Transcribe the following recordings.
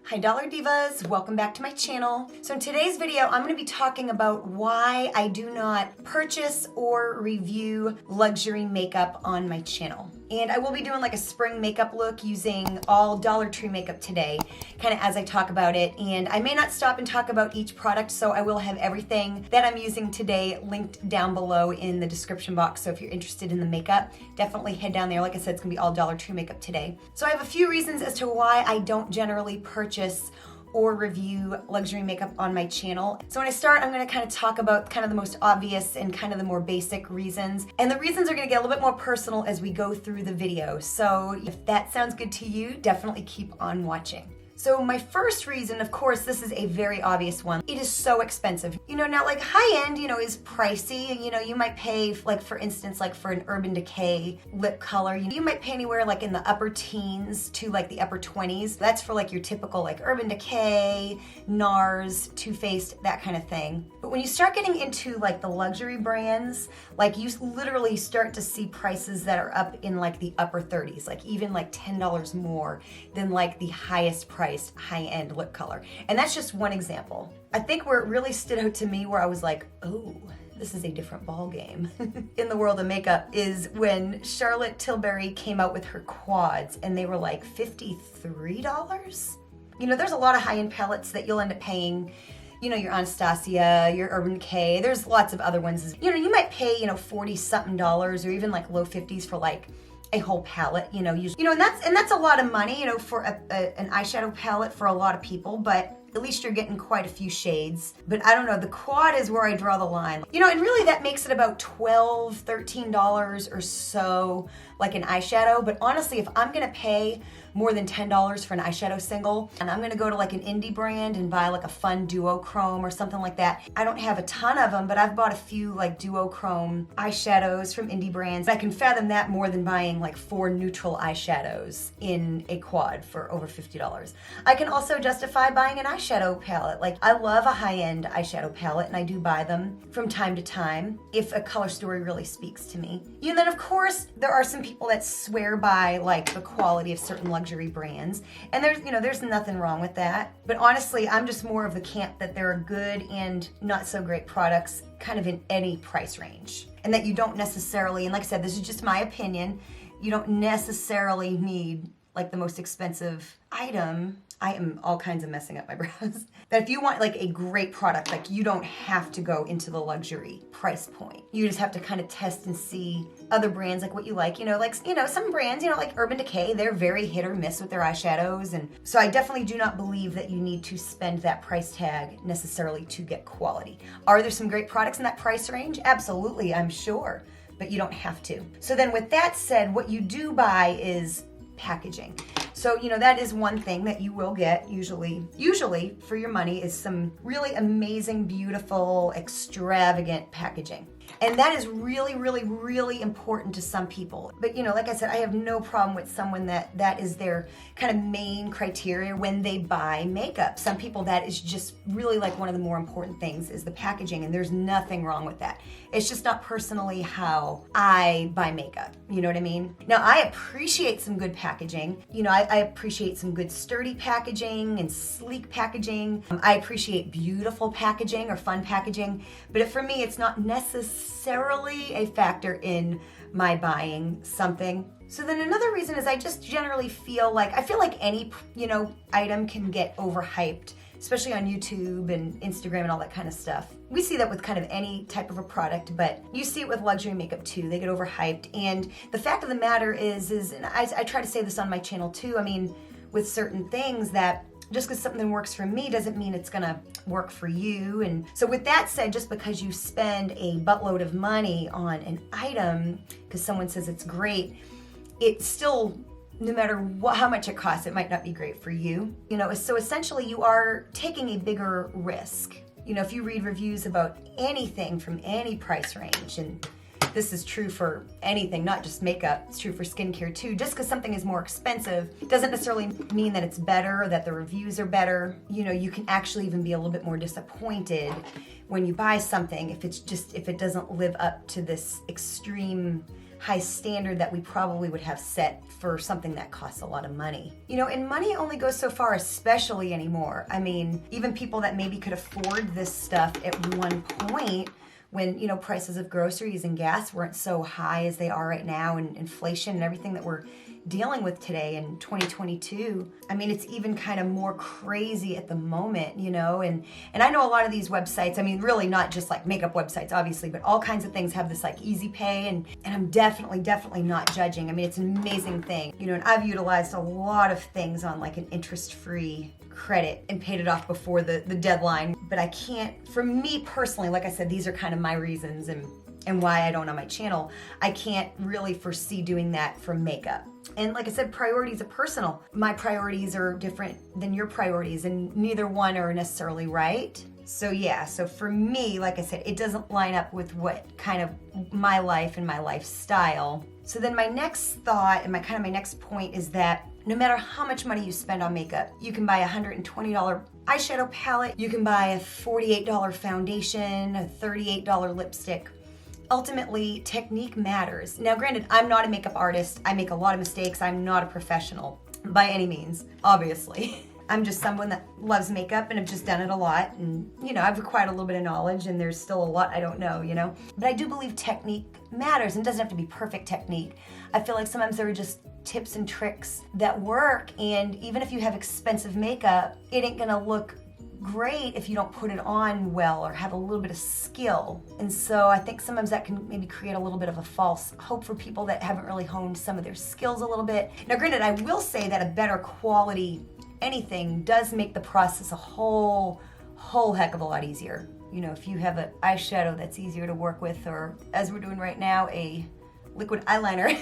Hi Dollar Divas, welcome back to my channel. So in today's video, I'm going to be talking about why I do not purchase or review luxury makeup on my channel. And I will be doing like a spring makeup look using all Dollar Tree makeup today, kind of as I talk about it. And I may not stop and talk about each product, so I will have everything that I'm using today linked down below in the description box. So if you're interested in the makeup, definitely head down there. Like I said, it's gonna be all Dollar Tree makeup today. So I have a few reasons as to why I don't generally purchase or review luxury makeup on my channel. So when I start, I'm gonna kind of talk about kind of the most obvious and kind of the more basic reasons. And the reasons are gonna get a little bit more personal as we go through the video. So if that sounds good to you, definitely keep on watching. So my first reason, of course, this is a very obvious one. It is so expensive. You know, now like high end, is pricey. You know, you might pay, like for instance, like for an Urban Decay lip color, you might pay anywhere like in the upper teens to like the upper 20s. That's for like your typical like Urban Decay, NARS, Too Faced, that kind of thing. But when you start getting into like the luxury brands, like you literally start to see prices that are up in like the upper 30s, like even like $10 more than like the highest priced high-end lip color. And that's just one example. I think where it really stood out to me where I was like, oh, this is a different ball game in the world of makeup is when Charlotte Tilbury came out with her quads and they were like $53. You know, there's a lot of high-end palettes that you'll end up paying, your Anastasia, your Urban Decay, there's lots of other ones. You might pay, $40-something or even like low 50s for like a whole palette, and that's a lot of money, for an eyeshadow palette for a lot of people, but at least you're getting quite a few shades. But I don't know, the quad is where I draw the line. And really that makes it about $12, $13 or so, like an eyeshadow. But honestly, if I'm gonna pay more than $10 for an eyeshadow single, and I'm gonna go to like an indie brand and buy like a fun duochrome or something like that. I don't have a ton of them, but I've bought a few like duochrome eyeshadows from indie brands. I can fathom that more than buying like 4 neutral eyeshadows in a quad for over $50. I can also justify buying an eyeshadow palette. Like I love a high-end eyeshadow palette and I do buy them from time to time if a color story really speaks to me. And then of course, there are some people that swear by like the quality of certain luxury brands, and there's nothing wrong with that. But honestly, I'm just more of the camp that there are good and not so great products kind of in any price range, and that you don't necessarily, and like I said, this is just my opinion, you don't necessarily need like the most expensive item. I am all kinds of messing up my brows. That if you want like a great product, like you don't have to go into the luxury price point. You just have to kind of test and see other brands, like what you like. Some brands, like Urban Decay, they're very hit or miss with their eyeshadows. And so I definitely do not believe that you need to spend that price tag necessarily to get quality. Are there some great products in that price range? Absolutely, I'm sure, but you don't have to. So then with that said, what you do buy is packaging. So, that is one thing that you will get usually for your money is some really amazing, beautiful, extravagant packaging. And that is really, really, really important to some people. But, like I said, I have no problem with someone that is their kind of main criteria when they buy makeup. Some people, that is just really like one of the more important things is the packaging, and there's nothing wrong with that. It's just not personally how I buy makeup. You know what I mean? Now, I appreciate some good packaging. I appreciate some good sturdy packaging and sleek packaging. I appreciate beautiful packaging or fun packaging. But for me, it's not necessarily a factor in my buying something. So then another reason is I just generally feel like any, item can get overhyped, especially on YouTube and Instagram and all that kind of stuff. We see that with kind of any type of a product, but you see it with luxury makeup too. They get overhyped. And the fact of the matter is and I try to say this on my channel too, with certain things that just because something works for me doesn't mean it's gonna work for you. And so with that said, just because you spend a buttload of money on an item because someone says it's great, it's still, no matter how much it costs, it might not be great for you. So essentially you are taking a bigger risk. If you read reviews about anything from any price range, and this is true for anything, not just makeup, it's true for skincare too. Just because something is more expensive doesn't necessarily mean that it's better or that the reviews are better. You can actually even be a little bit more disappointed when you buy something if it doesn't live up to this extreme high standard that we probably would have set for something that costs a lot of money. You know, and money only goes so far, especially anymore. I mean, even people that maybe could afford this stuff at one point when, you know, prices of groceries and gas weren't so high as they are right now, and inflation and everything that we're dealing with today in 2022. I mean, it's even kind of more crazy at the moment, you know, and I know a lot of these websites, I mean, really not just like makeup websites, obviously, but all kinds of things have this like easy pay, and I'm definitely not judging. I mean, it's an amazing thing, you know, and I've utilized a lot of things on like an interest-free credit and paid it off before the deadline, but I can't, for me personally, like I said, these are kind of my reasons and why I don't on my channel. I can't really foresee doing that for makeup. And like I said, priorities are personal. My priorities are different than your priorities, and neither one are necessarily right. So yeah, so for me, like I said, it doesn't line up with what kind of my life and my lifestyle. So then my next thought and my next point is that no matter how much money you spend on makeup, you can buy a $120 eyeshadow palette, you can buy a $48 foundation, a $38 lipstick. Ultimately, technique matters. Now, granted, I'm not a makeup artist. I make a lot of mistakes. I'm not a professional by any means, obviously. I'm just someone that loves makeup and have just done it a lot. And, you know, I've acquired a little bit of knowledge, and there's still a lot I don't know, you know. But I do believe technique matters, and it doesn't have to be perfect technique. I feel like sometimes there are just tips and tricks that work, and even if you have expensive makeup, it ain't gonna look great if you don't put it on well or have a little bit of skill. And so I think sometimes that can maybe create a little bit of a false hope for people that haven't really honed some of their skills a little bit. Now, granted, I will say that a better quality anything does make the process a whole heck of a lot easier. You know, if you have an eyeshadow that's easier to work with, or as we're doing right now, a liquid eyeliner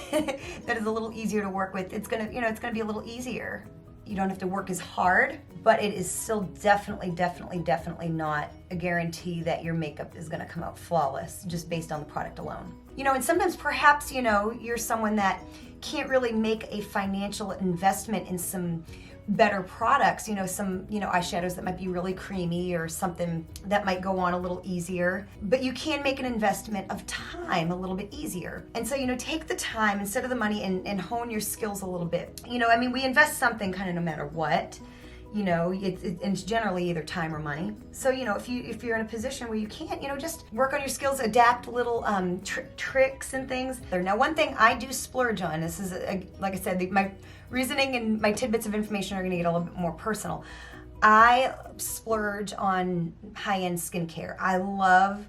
that is a little easier to work with, it's gonna be a little easier. You don't have to work as hard, but it is still definitely not a guarantee that your makeup is gonna come out flawless just based on the product alone. You know, and sometimes perhaps, you know, you're someone that can't really make a financial investment in some better products, you know, some, you know, eyeshadows that might be really creamy or something that might go on a little easier, but you can make an investment of time a little bit easier. And so, you know, take the time instead of the money and hone your skills a little bit. You know, I mean, we invest something kind of no matter what. You know, it's generally either time or money. So, you know, if you're in a position where you can't, you know, just work on your skills, adapt little tricks and things. Now, one thing I do splurge on, this is, like I said, my reasoning and my tidbits of information are gonna get a little bit more personal. I splurge on high-end skincare. I love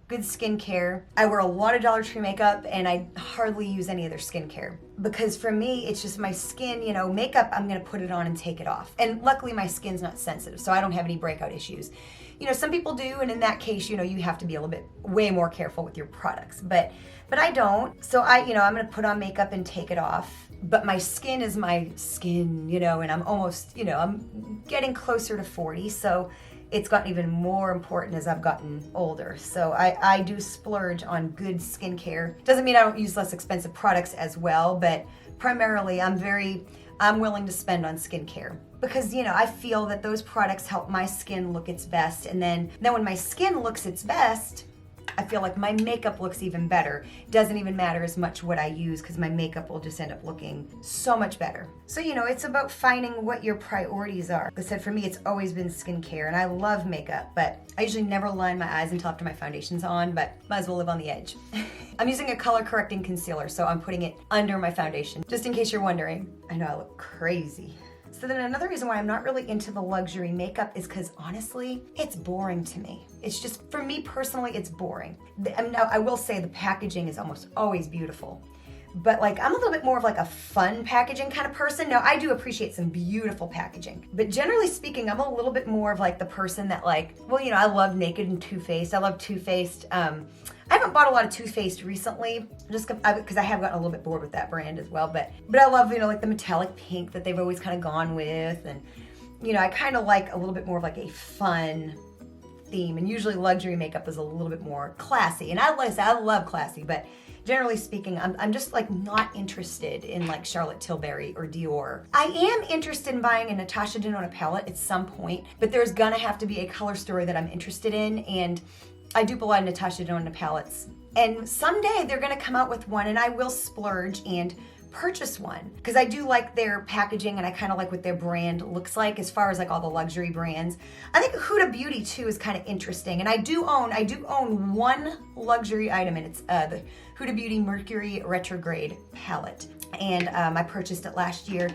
good skincare. I wear a lot of Dollar Tree makeup, and I hardly use any other skincare. Because for me, it's just my skin, you know, makeup, I'm gonna put it on and take it off. And luckily my skin's not sensitive, so I don't have any breakout issues. You know, some people do, and in that case, you know, you have to be a little bit way more careful with your products. But I don't. So I'm gonna put on makeup and take it off. But my skin is my skin, you know, and I'm almost, you know, I'm getting closer to 40, so it's gotten even more important as I've gotten older. So I do splurge on good skincare. Doesn't mean I don't use less expensive products as well, but primarily I'm willing to spend on skincare. Because, you know, I feel that those products help my skin look its best. And then when my skin looks its best, I feel like my makeup looks even better. It doesn't even matter as much what I use, because my makeup will just end up looking so much better. So, you know, it's about finding what your priorities are. Like I said, for me, it's always been skincare, and I love makeup, but I usually never line my eyes until after my foundation's on, but might as well live on the edge. I'm using a color correcting concealer, so I'm putting it under my foundation, just in case you're wondering. I know I look crazy. So then another reason why I'm not really into the luxury makeup is because honestly, it's boring to me. It's just, for me personally, it's boring. I will say the packaging is almost always beautiful. But like, I'm a little bit more of like a fun packaging kind of person. Now, I do appreciate some beautiful packaging, but generally speaking, I'm a little bit more of like the person that like, well, you know, I love Naked and Too Faced. I love Too Faced. I haven't bought a lot of Too Faced recently, just because I have gotten a little bit bored with that brand as well. But I love, you know, like the metallic pink that they've always kind of gone with, and you know, I kind of like a little bit more of like a fun theme. And usually luxury makeup is a little bit more classy, and I love classy, but generally speaking, I'm just like not interested in like Charlotte Tilbury or Dior. I am interested in buying a Natasha Denona palette at some point, but there's gonna have to be a color story that I'm interested in, and I dupe a lot of Natasha Denona palettes And someday they're gonna come out with one and I will splurge and purchase one, because I do like their packaging and I kind of like what their brand looks like as far as like all the luxury brands. I think Huda Beauty too is kind of interesting, and I do own one luxury item, and it's the Huda Beauty Mercury Retrograde palette, and I purchased it last year.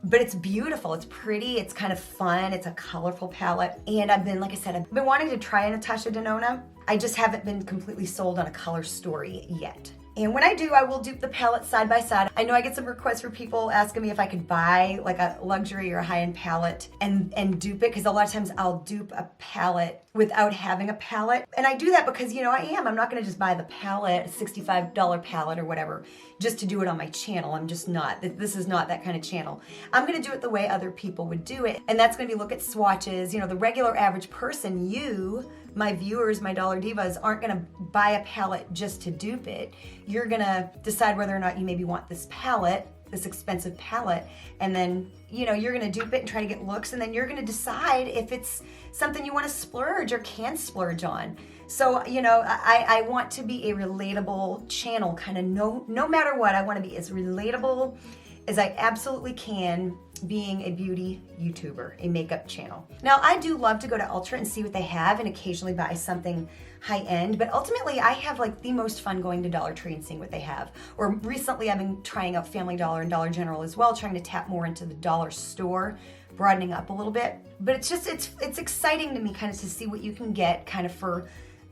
But it's beautiful, it's pretty, it's kind of fun, it's a colorful palette, and like I said, I've been wanting to try a Natasha Denona. I just haven't been completely sold on a color story yet. And when I do, I will dupe the palette side by side. I know I get some requests for people asking me if I could buy like a luxury or a high-end palette and dupe it, because a lot of times I'll dupe a palette without having a palette. And I do that because, you know, I'm not gonna just buy the palette, a $65 palette or whatever, just to do it on my channel. I'm just not. This is not that kind of channel. I'm gonna do it the way other people would do it. And that's gonna be look at swatches. You know, the regular average person, you, my viewers, my Dollar Divas, aren't gonna buy a palette just to dupe it. You're gonna decide whether or not you maybe want this palette, this expensive palette, and then, you know, you're gonna dupe it and try to get looks, and then you're gonna decide if it's something you wanna splurge or can splurge on. So, you know, I want to be a relatable channel, kind of no matter what, I wanna be as relatable as I absolutely can, being a beauty YouTuber, a makeup channel. Now, I do love to go to Ultra and see what they have and occasionally buy something high-end, but ultimately I have like the most fun going to Dollar Tree and seeing what they have. Or recently I've been trying out Family Dollar and Dollar General as well, trying to tap more into the dollar store, broadening up a little bit. But it's exciting to me kind of to see what you can get kind of for,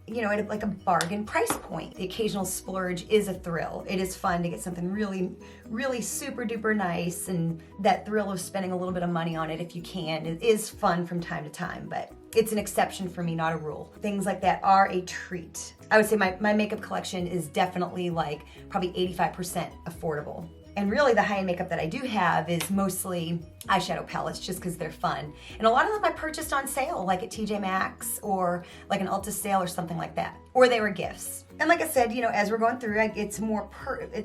you know, at like a bargain price point. The occasional splurge is a thrill. It is fun to get something really, really super duper nice, and that thrill of spending a little bit of money on it if you can. It is fun from time to time, but it's an exception for me, not a rule. Things like that are a treat. I would say my makeup collection is definitely like probably 85% affordable. And really the high-end makeup that I do have is mostly eyeshadow palettes just because they're fun. And a lot of them I purchased on sale, like at TJ Maxx or like an Ulta sale or something like that. Or they were gifts. And like I said, you know, as we're going through, it's more,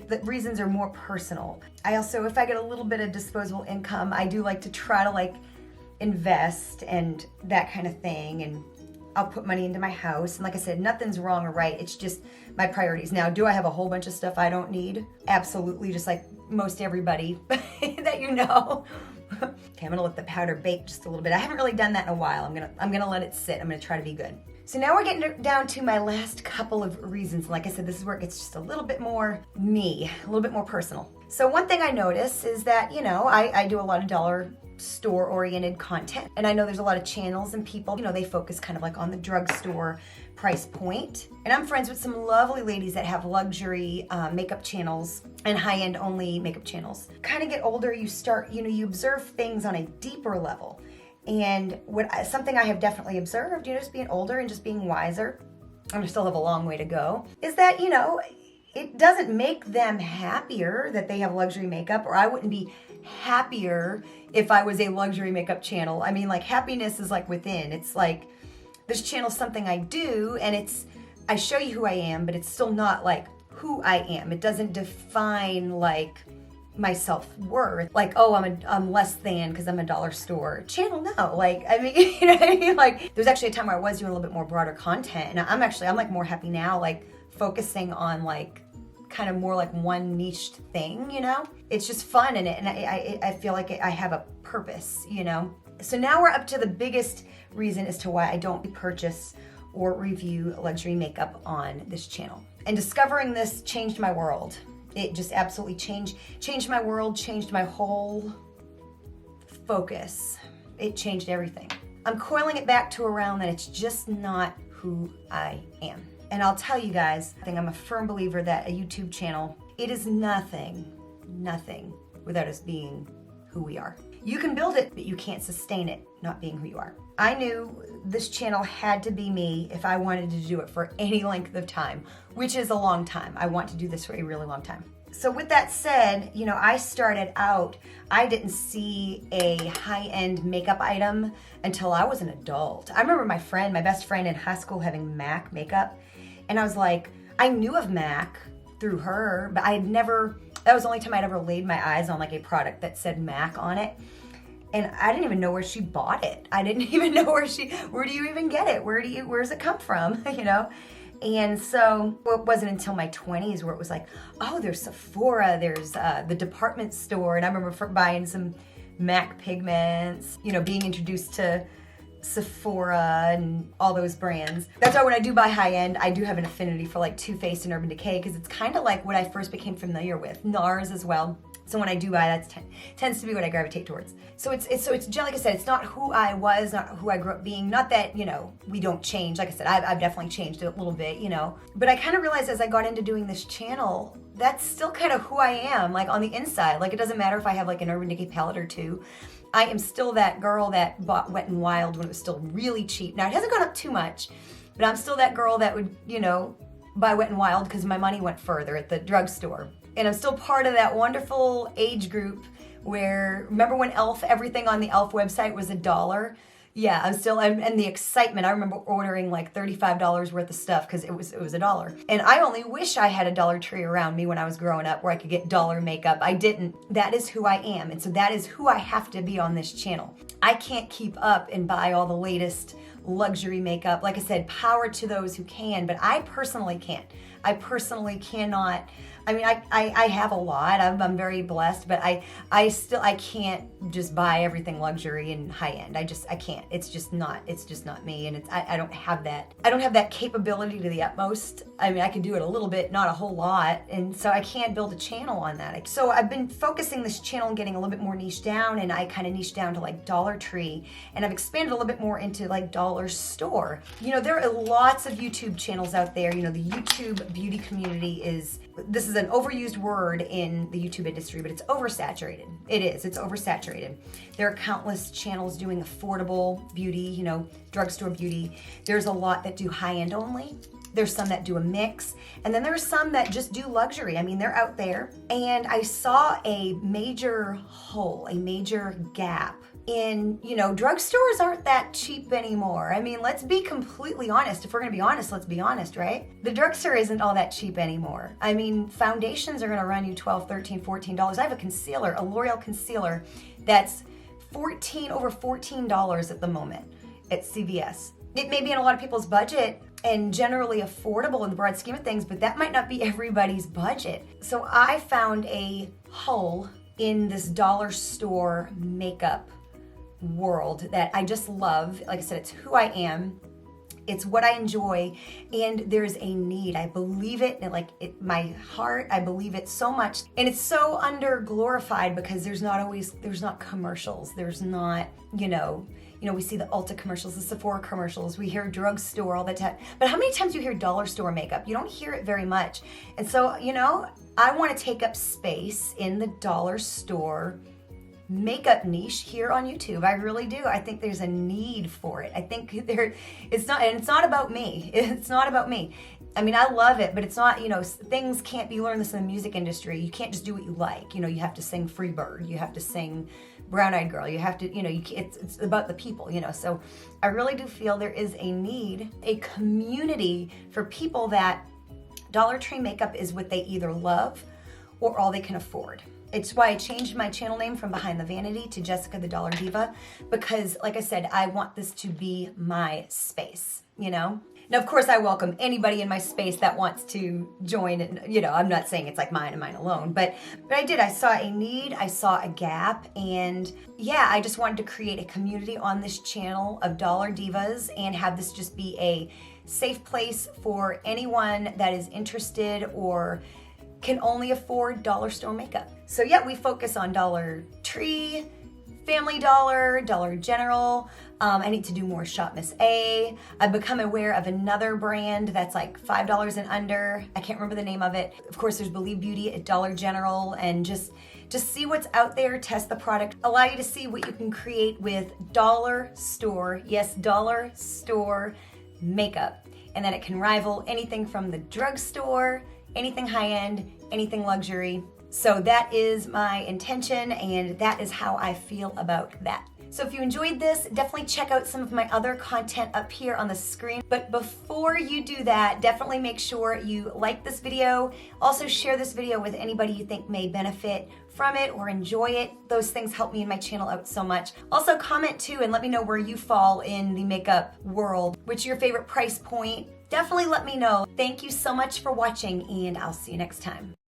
the reasons are more personal. I also, if I get a little bit of disposable income, I do like to try to like invest and that kind of thing. And I'll put money into my house. And like I said, nothing's wrong or right. It's just my priorities. Now, do I have a whole bunch of stuff I don't need? Absolutely, just like most everybody that you know. Okay, I'm gonna let the powder bake just a little bit. I haven't really done that in a while. I'm gonna let it sit. I'm gonna try to be good. So now we're getting down to my last couple of reasons. Like I said, this is where it gets just a little bit more me, a little bit more personal. So one thing I notice is that, you know, I do a lot of dollar store oriented content, and I know there's a lot of channels and people, you know, they focus kind of like on the drugstore price point. And I'm friends with some lovely ladies that have luxury makeup channels and high-end only makeup channels. Kind of get older, you start, you know, you observe things on a deeper level. And something I have definitely observed, you know, just being older and just being wiser, and I still have a long way to go, is that, you know, it doesn't make them happier that they have luxury makeup, or I wouldn't be happier if I was a luxury makeup channel. I mean, like, happiness is like within. It's like, this channel's something I do, and I show you who I am, but it's still not like who I am. It doesn't define like my self-worth, like, oh, I'm less than because I'm a dollar store channel. No, like, I mean, you know what I mean? Like, there's actually a time where I was doing a little bit more broader content, and I'm like more happy now, like focusing on like kind of more like one niched thing, you know? It's just fun in it, and I feel like I have a purpose, you know? So now we're up to the biggest reason as to why I don't purchase or review luxury makeup on this channel. And discovering this changed my world. It just absolutely changed my world, changed my whole focus. It changed everything. I'm coiling it back to around that it's just not who I am. And I'll tell you guys, I think I'm a firm believer that a YouTube channel, it is nothing without us being who we are. You can build it, but you can't sustain it not being who you are. I knew this channel had to be me if I wanted to do it for any length of time, which is a long time. I want to do this for a really long time. So with that said, you know, I started out, I didn't see a high-end makeup item until I was an adult. I remember my best friend in high school having MAC makeup, and I was like, I knew of MAC through her, but I had never, that was the only time I'd ever laid my eyes on like a product that said MAC on it. And I didn't even know where she bought it. I didn't even know where do you even get it? Where does it come from? You know? And so it wasn't until my 20s where it was like, oh, there's Sephora, there's the department store. And I remember buying some MAC pigments, you know, being introduced to Sephora and all those brands. That's why when I do buy high-end, I do have an affinity for like Too Faced and Urban Decay, because it's kind of like what I first became familiar with. NARS as well. So when I do buy, that tends to be what I gravitate towards. So it's like I said, it's not who I was, not who I grew up being. Not that, you know, we don't change. Like I said, I've definitely changed a little bit, you know. But I kind of realized as I got into doing this channel, that's still kind of who I am, like on the inside. Like it doesn't matter if I have like an Urban Decay palette or two. I am still that girl that bought Wet n Wild when it was still really cheap. Now it hasn't gone up too much, but I'm still that girl that would, you know, buy Wet n Wild because my money went further at the drugstore. And I'm still part of that wonderful age group where, remember when everything on the Elf website was $1? Yeah, and the excitement. I remember ordering like $35 worth of stuff because it was $1. And I only wish I had a Dollar Tree around me when I was growing up where I could get dollar makeup. I didn't. That is who I am. And so that is who I have to be on this channel. I can't keep up and buy all the latest luxury makeup. Like I said, power to those who can, but I personally can't. I personally cannot. I mean, I have a lot. I'm very blessed, but I can't just buy everything luxury and high end. I can't. It's just not me, and I don't have that capability to the utmost. I mean, I can do it a little bit, not a whole lot, and so I can't build a channel on that. So I've been focusing this channel and getting a little bit more niche down, and I kind of niche down to like Dollar Tree, and I've expanded a little bit more into like Dollar Store. You know, there are lots of YouTube channels out there. You know, the YouTube beauty community this is an overused word in the YouTube industry, but it's oversaturated. It's oversaturated. There are countless channels doing affordable beauty, you know, drugstore beauty. There's a lot that do high-end only. There's some that do a mix. And then there's some that just do luxury. I mean, they're out there. And I saw a major hole, a major gap in, you know, drugstores aren't that cheap anymore. I mean, let's be completely honest. If we're gonna be honest, let's be honest, right? The drugstore isn't all that cheap anymore. I mean, foundations are gonna run you $12, $13, $14. I have a concealer, a L'Oreal concealer, that's over $14 at the moment at CVS. It may be in a lot of people's budget and generally affordable in the broad scheme of things, but that might not be everybody's budget. So I found a hole in this dollar store makeup world that I just love. Like I said, it's who I am. It's what I enjoy, and there's a need. I believe it, and my heart, I believe it so much. And it's so under glorified because there's not commercials. There's not, you know, we see the Ulta commercials, the Sephora commercials, we hear drugstore all the time. But how many times do you hear dollar store makeup? You don't hear it very much. And so, you know, I want to take up space in the dollar store makeup niche here on YouTube. I really do. I think there's a need for it. I think it's not about me. It's not about me. I mean, I love it, but it's not, you know, things can't be learned this in the music industry. You can't just do what you like. You know, you have to sing Freebird. You have to sing Brown Eyed Girl. You have to, you know, it's about the people, you know. So I really do feel there is a need, a community for people that Dollar Tree makeup is what they either love or all they can afford. It's why I changed my channel name from Behind the Vanity to Jessica the Dollar Diva, because like I said, I want this to be my space, you know? Now, of course, I welcome anybody in my space that wants to join, and you know, I'm not saying it's like mine and mine alone, but I saw a need, I saw a gap, and yeah, I just wanted to create a community on this channel of Dollar Divas and have this just be a safe place for anyone that is interested or can only afford dollar store makeup. So yeah, we focus on Dollar Tree, Family Dollar, Dollar General. I need to do more Shop Miss A. I've become aware of another brand that's like $5 and under. I can't remember the name of it. Of course, there's Believe Beauty at Dollar General, and just see what's out there, test the product, allow you to see what you can create with dollar store, yes, dollar store makeup, and that it can rival anything from the drugstore, anything high-end, anything luxury. So that is my intention, and that is how I feel about that. So if you enjoyed this, definitely check out some of my other content up here on the screen. But before you do that, definitely make sure you like this video. Also share this video with anybody you think may benefit from it or enjoy it. Those things help me and my channel out so much. Also comment too and let me know where you fall in the makeup world. What's your favorite price point? Definitely let me know. Thank you so much for watching, and I'll see you next time.